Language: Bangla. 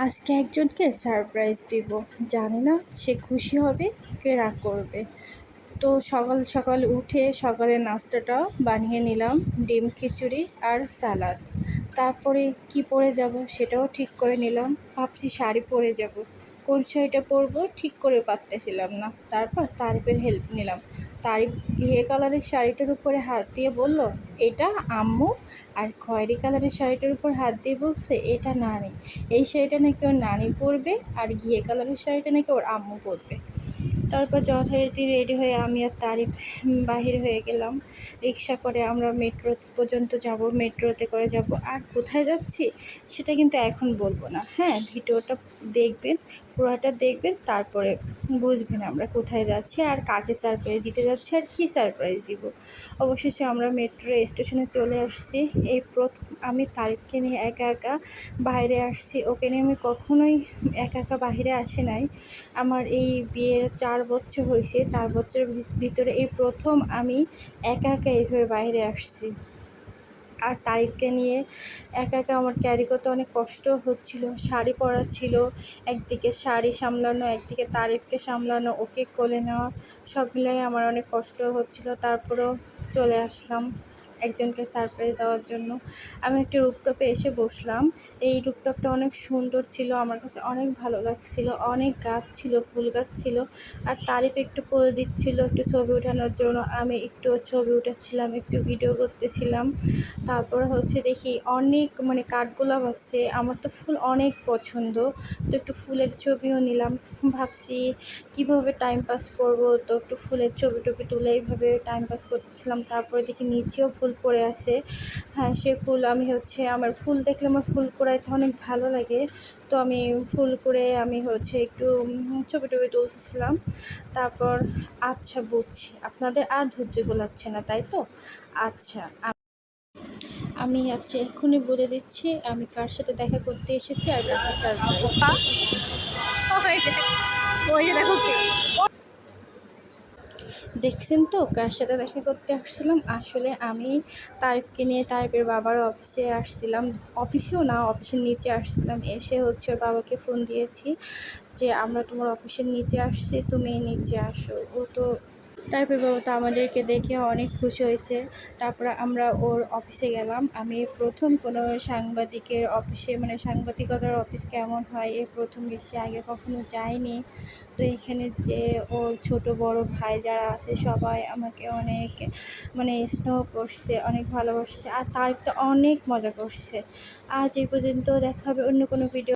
আজকে একজনকে সারপ্রাইজ দিব। জানি না সে খুশি হবে কি রাগ করবে। তো সকাল সকাল উঠে সকালের নাস্তাটা বানিয়ে নিলাম, ডিম খিচুড়ি আর সালাদ। তারপরে কি পরে যাব সেটাও ঠিক করে নিলাম। ভাবছি শাড়ি পরে যাব, কোন শাড়িটা পরবো ঠিক করে পারতেছিলাম না। তারপর তারিফের হেল্প নিলাম। তারিফ ঘিয়ে কালারের শাড়িটার উপরে হাত দিয়ে বলল, এটা আম্মু। আর খয়েরি কালারের শাড়িটার উপর হাত দিয়ে বলছে, এটা নানি। এই শাড়িটা নাকি ওর নানি পরবে, আর ঘিয়ে কালারের শাড়িটা নাকি ওর আম্মু পরবে। তারপর যথারীতি রেডি হয়ে আমি আর তারিফ বাহির হয়ে গেলাম। রিক্সা করে আমরা মেট্রো পর্যন্ত যাব, মেট্রোতে করে যাব। আর কোথায় যাচ্ছি সেটা কিন্তু এখন বলবো না। হ্যাঁ, ভিডিওটা দেখবেন, পুরোটা দেখবেন, তারপরে বুঝবেন আমরা কোথায় যাচ্ছি আর কাকে সারপ্রাইজ দিতে যাচ্ছি আর কী সারপ্রাইজ দিব। অবশেষে আমরা মেট্রো স্টেশনে চলে আসছি। এই প্রথম আমি তারিফকে নিয়ে একা একা বাইরে আসছি। ওকে নিয়ে আমি কখনোই একা একা বাইরে আসি নাই। আমার এই বিয়ের 4 বছর হয়েছে, 4 বছরের ভিতরে এই প্রথম আমি একা একা এইভাবে বাইরে আসছি। আর তারিফকে নিয়ে একা একা আমার ক্যারি করতে অনেক কষ্ট হচ্ছিল। শাড়ি পরা ছিল, একদিকে শাড়ি সামলানো, একদিকে তারিফকে সামলানো, ওকে কোলে নেওয়া, সব মিলাই আমার অনেক কষ্ট হচ্ছিল। তারপরেও চলে আসলাম একজনকে সারপ্রাইজ দেওয়ার জন্য। আমি একটা রুফটপে এসে বসলাম। এই রুফটপটা অনেক সুন্দর ছিল, আমার কাছে অনেক ভালো লাগছিল। অনেক গাছ ছিল, ফুল গাছ ছিল। আর তারিফ একটু পোজ দিচ্ছিল একটু ছবি ওঠানোর জন্য। আমি একটু ছবি উঠাচ্ছিলাম, একটু ভিডিও করতেছিলাম। তারপর দেখি অনেক কাঠগোলাপ আছে। আমার তো ফুল অনেক পছন্দ, তো একটু ফুলের ছবিও নিলাম। ভাবছি কীভাবে টাইম পাস করব, তো একটু ফুলের ছবি টবি তুলে এইভাবে টাইম পাস করতেছিলাম। তারপরে দেখি নিচেও ফুল পড়ে আছে। হ্যাঁ, সে ফুল আমি আমার ফুল দেখলে আমার ফুল কুড়াইতে অনেক ভালো লাগে। তো আমি ফুল করে আমি একটু ছবি টবি তুলতেছিলাম। তারপর আচ্ছা বুঝছি, আপনাদের আর ধৈর্য গোলাচ্ছে না, তাই তো? আচ্ছা, আমি এক্ষুনি বলে দিচ্ছি আমি কার সাথে দেখা করতে এসেছি আর কাকে সারপ্রাইজ। দেখছেন তো কার সাথে দেখা করতে আসছিলাম? আসলে আমি তারিফকে নিয়ে তারিফের বাবার অফিসে আসছিলাম। অফিসেও না, অফিসের নিচে আসছিলাম। এসে ওর বাবাকে ফোন দিয়েছি যে আমরা তোমার অফিসের নিচে আসছি, তুমি নিচে আসো। ও তো তারপর বাবা তো আমাদেরকে দেখে অনেক খুশি হয়েছে। তারপর আমরা ওর অফিসে গেলাম। আমি প্রথম কোনো সাংবাদিকের অফিসে, সাংবাদিকতার অফিস কেমন হয় এই প্রথম গেছি, আগে কখনো যাইনি। তো এখানে যে ওর ছোট বড় ভাই যারা আছে সবাই আমাকে অনেক স্নেহ করছে, অনেক ভালোবাসছে। আর তার তো অনেক মজা করছে। আজ এই পর্যন্ত, দেখা হবে অন্য কোনো ভিডিও।